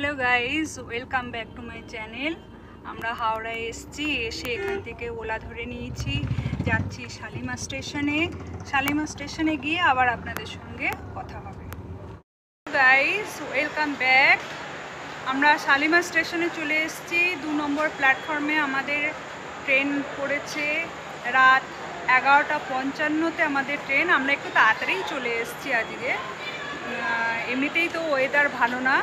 Hello guys, welcome back to my channel. আমরা হাওড়ায় এসেছি, এসে এখান থেকে ওলা ধরে নিয়েছি, যাচ্ছি শালিমার স্টেশনে। শালিমার স্টেশনে গিয়ে আবার আপনাদের সঙ্গে কথা হবে। Guys, welcome back. আমরা শালিমার স্টেশনে চলে এসেছি। 2 নম্বর প্ল্যাটফর্মে আমাদের ট্রেন পড়েছে। রাত 11:55-তে আমাদের ট্রেন। আমরা একটু তাড়াতাড়ি চলে এসেছি আজকে। এমনিতেই তো ওয়েদার ভালো না,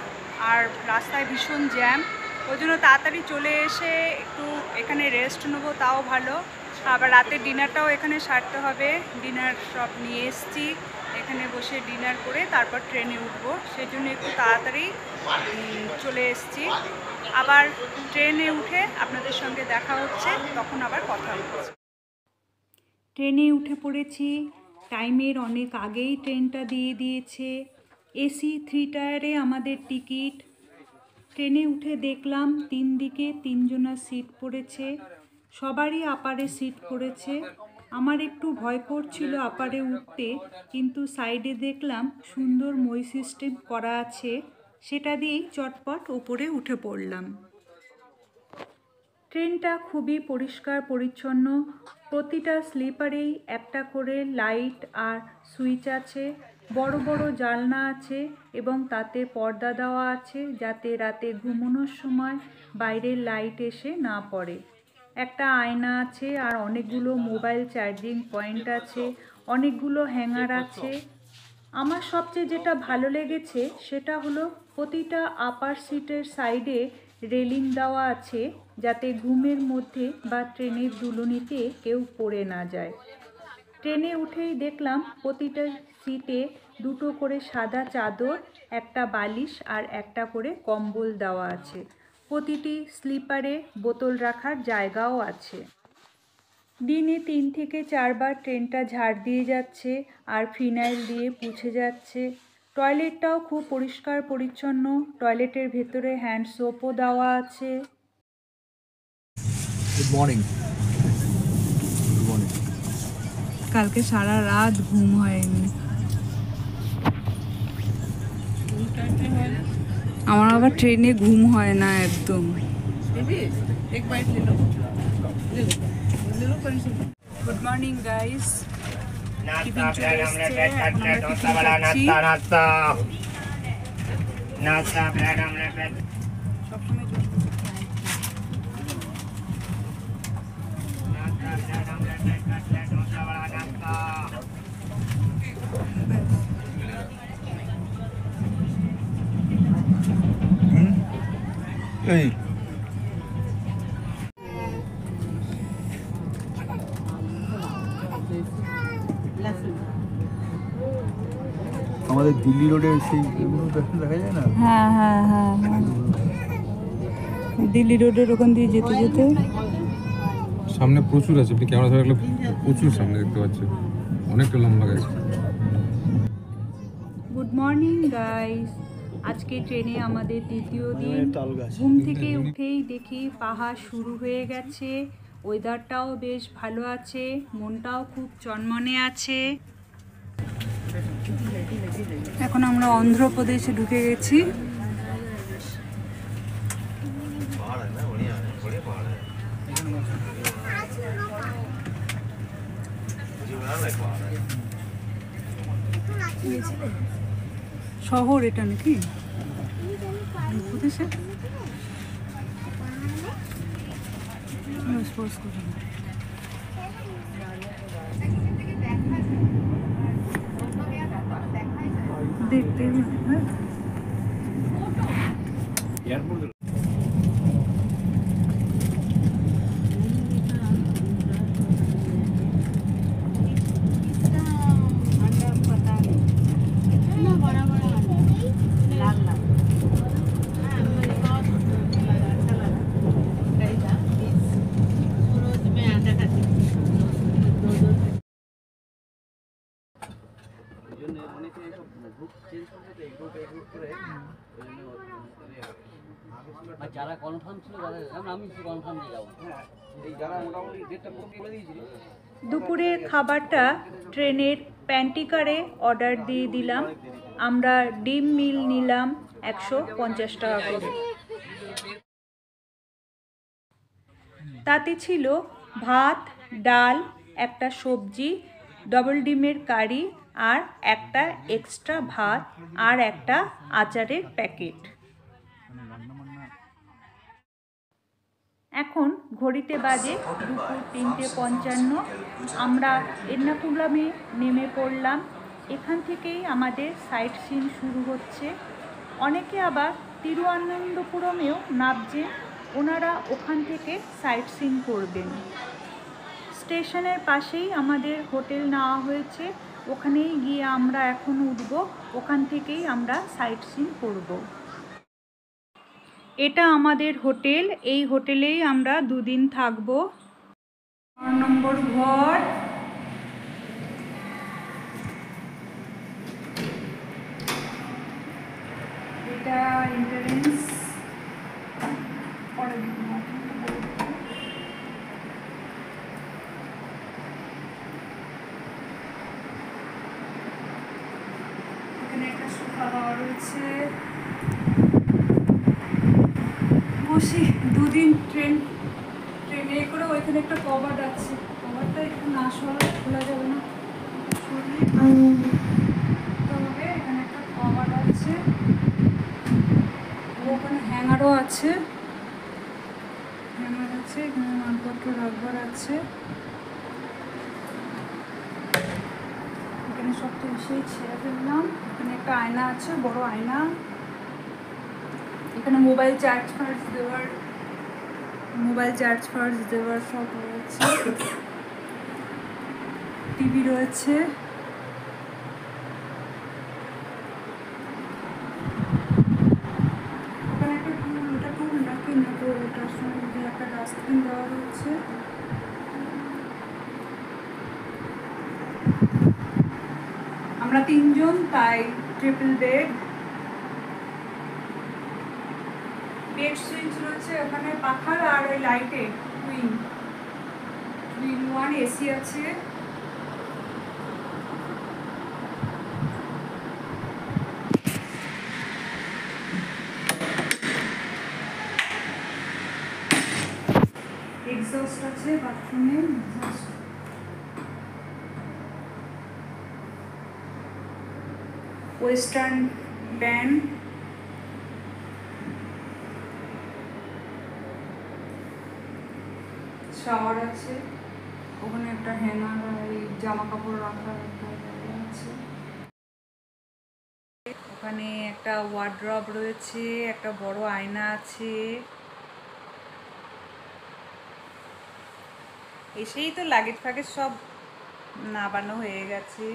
আর রাস্তায় ভীষণ জ্যাম, ওই জন্য তাড়াতাড়ি চলে এসে একটু এখানে রেস্ট নেবো, তাও ভালো। আবার রাতের ডিনারটাও এখানে সারতে হবে। ডিনার সব নিয়ে এসেছি, এখানে বসে ডিনার করে তারপর ট্রেনে উঠবো, সেই জন্য একটু তাড়াতাড়ি চলে এসেছি। আবার ট্রেনে উঠে আপনাদের সঙ্গে দেখা হচ্ছে, তখন আবার কথা হচ্ছে। ট্রেনে উঠে পড়েছি, টাইমের অনেক আগেই ট্রেনটা দিয়ে দিয়েছে। এসি 3 টায়ারে আমাদের টিকিট। ট্রেনে উঠে দেখলাম 3 দিকে 3 জনের সিট পড়েছে, সবারই আপারে সিট পড়েছে। আমার একটু ভয় করছিল আপারে উঠতে, কিন্তু সাইডে দেখলাম সুন্দর মই সিস্টেম করা আছে, সেটা দিয়েই চটপট ওপরে উঠে পড়লাম। ট্রেনটা খুবই পরিষ্কার পরিচ্ছন্ন, প্রতিটা স্লিপারেই একটা করে লাইট আর সুইচ আছে, বড় বড় জানলা আছে এবং তাতে পর্দা দেওয়া আছে যাতে রাতে ঘুমানোর সময় বাইরের লাইট এসে না পড়ে। একটা আয়না আছে আর অনেকগুলো মোবাইল চার্জিং পয়েন্ট আছে, অনেকগুলো হ্যাঙ্গার আছে। আমার সবচেয়ে যেটা ভালো লেগেছে সেটা হলো প্রতিটা আপার সিটের সাইডে রেলিং দেওয়া আছে যাতে ঘুমের মধ্যে বা ট্রেনের দুলুনিতে কেউ পড়ে না যায়। ট্রেনে উঠেই দেখলাম প্রতিটা সিটে 2টো করে সাদা চাদর, একটা বালিশ আর একটা করে কম্বল দেওয়া আছে। প্রতিটি স্লিপারে বোতল রাখার জায়গাও আছে। দিনে 3 থেকে 4 বার ট্রেনটা ঝাড় দিয়ে যাচ্ছে আর ফিনাইল দিয়ে মুছে যাচ্ছে। টয়লেটটাও খুব পরিষ্কার পরিচ্ছন্ন, টয়লেটের ভেতরে হ্যান্ড সোপও দেওয়া আছে। Good morning. কালকে সারা রাত ঘুম হয়নি, আমার আবার ট্রেনে ঘুম হয় না একদম। গুড মর্নিং গাইস, টিফিন চলে এসছে, এখন আমরা টিফিন খাচ্ছি। সবসময় এই আমাদের দিল্লি রোডে সেই এগুলো দেখা যায় না। হ্যাঁ হ্যাঁ হ্যাঁ হ্যাঁ, দিল্লি রোডের ওখান দিয়ে যেতে যেতে সামনে প্রচুর আছে, আপনি ক্যামেরা ধরে রাখলে প্রচুর সামনে দেখতে পাচ্ছেন, অনেকটা লম্বা গেছে। গুড মর্নিং গাইস, আজকে ট্রেনে আমাদের দ্বিতীয় দিন। ঘুম থেকে উঠেই দেখি পাহাড় শুরু হয়ে গেছে, ওয়েদারটাও বেশ ভালো আছে, মনটাও খুব চনমনে আছে। এখন আমরা অন্ধ্রপ্রদেশে ঢুকে গেছি। শহর এটা নাকি অন্ধ্রপ্রদেশে? দেখতে যারা কনফার্ম ছিল আমি কনফার্ম দিয়ে যাবো। এই যারা মোটামুটি ডেটটা বলে দিয়েছিল। দুপুরের খাবারটা ট্রেনের প্যান্টিকারে অর্ডার দিয়ে দিলাম। আমরা ডিম মিল নিলাম 150 টাকা করে। তাতে ছিল ভাত, ডাল, একটা সবজি, ডবল ডিমের কারি আর একটা এক্সট্রা ভাত আর একটা আচারের প্যাকেট। এখন ঘড়িতে বাজে দুপুর 3:55। আমরা এর্নাকুলামে নেমে পড়লাম। এখান থেকেই আমাদের সাইট সিন শুরু হচ্ছে। অনেকে আবার তিরুঅনন্তপুরমেও নামছেন, ওনারা ওখান থেকে সাইট সিন করবেন। স্টেশনের পাশেই আমাদের হোটেল নেওয়া হয়েছে, ওখানেই গিয়ে আমরা এখন উঠব, ওখান থেকেই আমরা সাইট সিন করব। এটা আমাদের হোটেল, এই হোটেলেই আমরা 2 দিন থাকবো। 4 নম্বর ঘর। এটা এন্ট্রান্স। পরে এখানে একটা সোফা দেওয়া রয়েছে। বসি 2 দিন ট্রেনে করে। ওইখানে একটা কভার আছে, কভারটা একটু না সরালে খোলা যাবে না, তবে এখানে একটা কভার আছে, ওখানে হ্যাঙ্গারও আছে, এখানে মালপত্র রাখবার আছে। এখানে সব তো এসেই ছেড়ে ফেললাম। এখানে একটা আয়না আছে, বড় আয়না। এখানে মোবাইল চার্জ ফার্জ দেওয়ার সব রয়েছে। টিভি রয়েছে। ওখানে একটা টুল নাকি না, তো ওটার সঙ্গে একটা ডাস্টবিন দেওয়া রয়েছে। আমরা 3 জন, তাই ট্রিপল বেড সুইচ রয়েছে ওখানে, পাখার আর ওই লাইটের টুইন 1 এসি আছে। এক্সস্ট আছে বাথরুমে, ওয়েস্টার্ন ব্যান্ড। শাওয়ার আছে, ওখানে একটা হ্যাঙ্গার আর এই জামা কাপড় রাখার একটা জায়গা আছে। ওখানে একটা ওয়ার্ড্রব রয়েছে, একটা বড় আয়না আছে। এসেই তো লাগেজ ফাগেজ সব নামানো হয়ে গেছে।